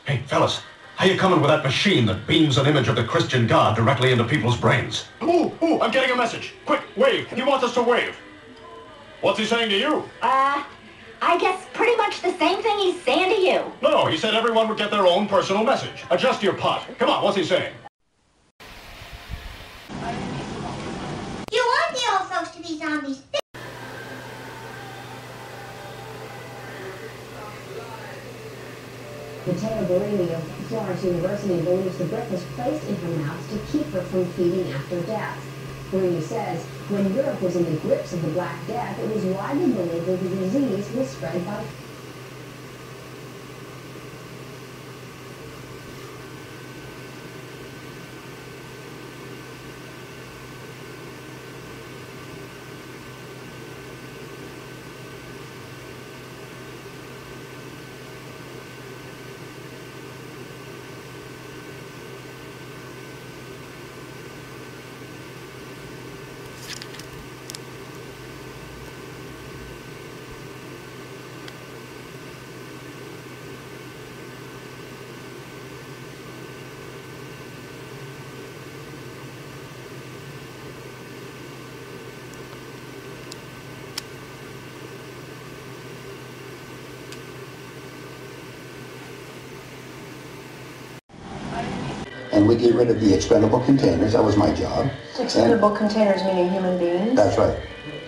Hey, fellas, how you coming with that machine that beams an image of the Christian God directly into people's brains? Ooh, I'm getting a message. Quick, wave. He wants us to wave. What's he saying to you? I guess pretty much the same thing he's saying to you. No, he said everyone would get their own personal message. Adjust your pot. Come on, what's he saying? You want the old folks to be zombies. Matteo Barini of Florence University believes the brick was placed in her mouth to keep her from feeding after death. Barini says when Europe was in the grips of the Black Death, it was widely believed that the disease was spread by and we get rid of the expendable containers. That was my job. Expendable containers meaning human beings? That's right.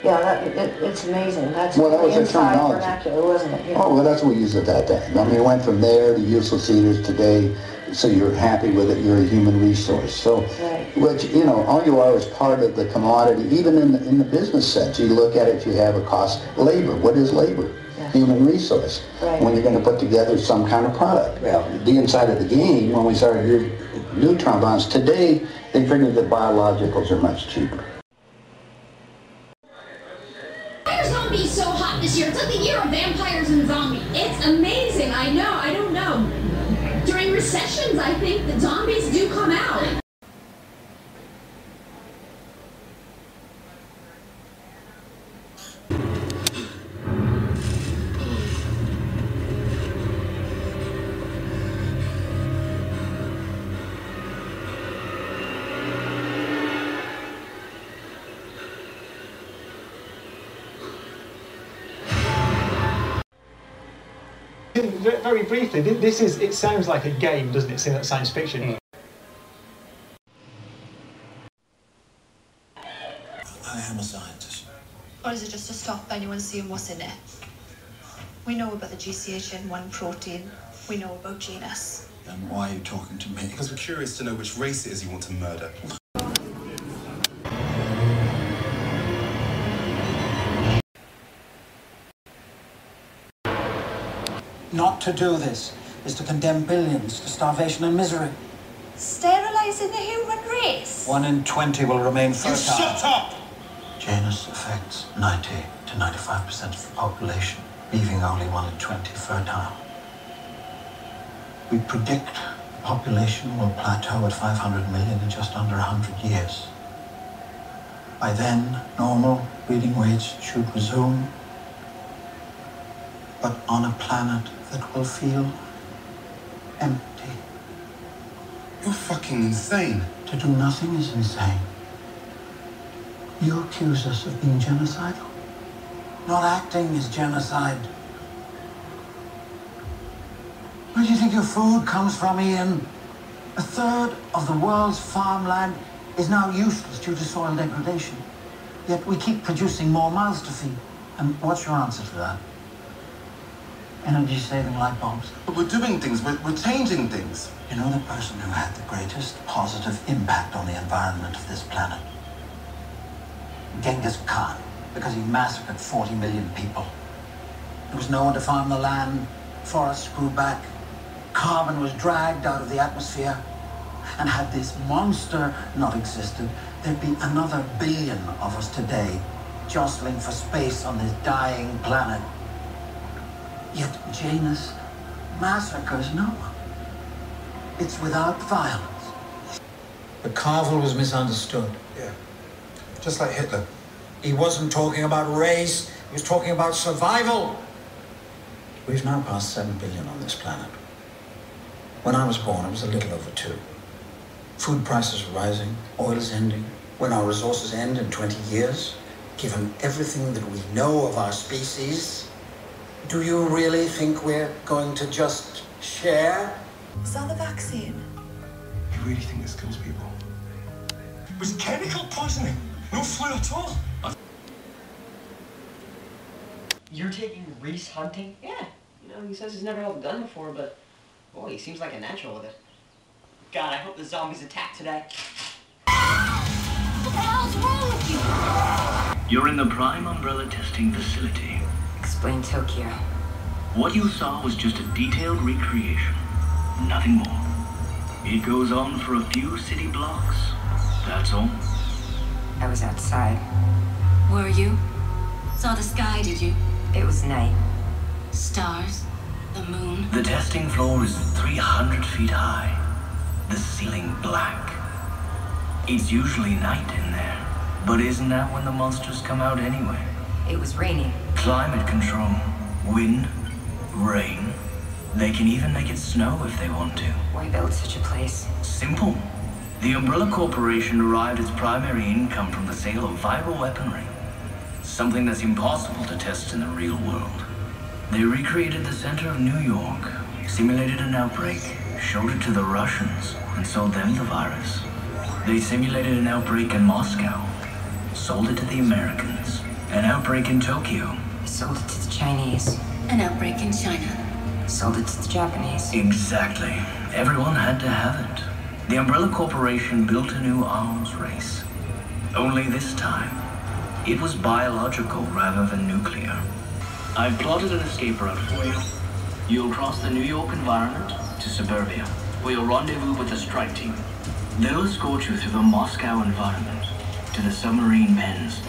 Yeah, it's amazing. That's well, that was inside terminology. vernacular, wasn't it? Yeah. Oh, well, that's what we used at that time. I mean, it went from there to useless eaters today, so you're happy with it, you're a human resource. So, right. Which, you know, all you are is part of the commodity. Even in the business sense, you look at it, you have a cost. Labor, what is labor? Yeah. Human resource. Right. When you're going to put together some kind of product. Well, the inside of the game, when we started neutron bombs, today they figured that biologicals are much cheaper. Why are zombies so hot this year? It's like the year of vampires and zombies. It's amazing. I know. I don't know. During recessions, I think the zombies do come out. Very briefly, it sounds like a game, doesn't it, science fiction? I am a scientist. Or is it just to stop anyone seeing what's in it? We know about the GCHN1 protein. We know about genus. Then why are you talking to me? Because we're curious to know which race it is you want to murder. Not to do this is to condemn billions to starvation and misery. Sterilizing the human race? 1 in 20 will remain fertile. You shut up! Janus affects 90 to 95% of the population, leaving only 1 in 20 fertile. We predict the population will plateau at 500 million in just under 100 years. By then, normal breeding rates should resume, but on a planet that will feel empty. You're fucking insane. To do nothing is insane. You accuse us of being genocidal. Not acting is genocide. Where do you think your food comes from, Ian? A third of the world's farmland is now useless due to soil degradation. Yet we keep producing more mouths to feed. And what's your answer to that? Energy-saving light bulbs. But we're doing things, we're changing things. You know the person who had the greatest positive impact on the environment of this planet? Genghis Khan, because he massacred 40 million people. There was no one to farm the land, forests grew back, carbon was dragged out of the atmosphere. And had this monster not existed, there'd be another billion of us today, jostling for space on this dying planet. Yet Janus massacres no one. It's without violence. But Carvel was misunderstood. Yeah, just like Hitler. He wasn't talking about race, he was talking about survival. We've now passed 7 billion on this planet. When I was born, it was a little over 2. Food prices are rising, oil is ending. When our resources end in 20 years, given everything that we know of our species, do you really think we're going to just share? Is that the vaccine? You really think this kills people? It was chemical poisoning. No flu at all. You're taking Reese hunting? Yeah. You know, he says he's never held a gun before, but boy, he seems like a natural with it. God, I hope the zombies attack today. What the hell's wrong with you? You're in the Prime Umbrella testing facility. Explain Tokyo. What you saw was just a detailed recreation. Nothing more. It goes on for a few city blocks. That's all. I was outside. Were you? Saw the sky, did you? It was night. Stars? The moon? The testing floor is 300 feet high. The ceiling black. It's usually night in there. But isn't that when the monsters come out anyway? It was raining. Climate control. Wind. Rain. They can even make it snow if they want to. Why build such a place? Simple. The Umbrella Corporation derived its primary income from the sale of viral weaponry. Something that's impossible to test in the real world. They recreated the center of New York, simulated an outbreak, showed it to the Russians, and sold them the virus. They simulated an outbreak in Moscow, sold it to the Americans. An outbreak in Tokyo. Sold it to the Chinese. An outbreak in China. Sold it to the Japanese. Exactly. Everyone had to have it. The Umbrella Corporation built a new arms race. Only this time, it was biological rather than nuclear. I've plotted an escape route for you. You'll cross the New York environment to suburbia, where you'll rendezvous with the strike team. They'll escort you through the Moscow environment to the submarine bends.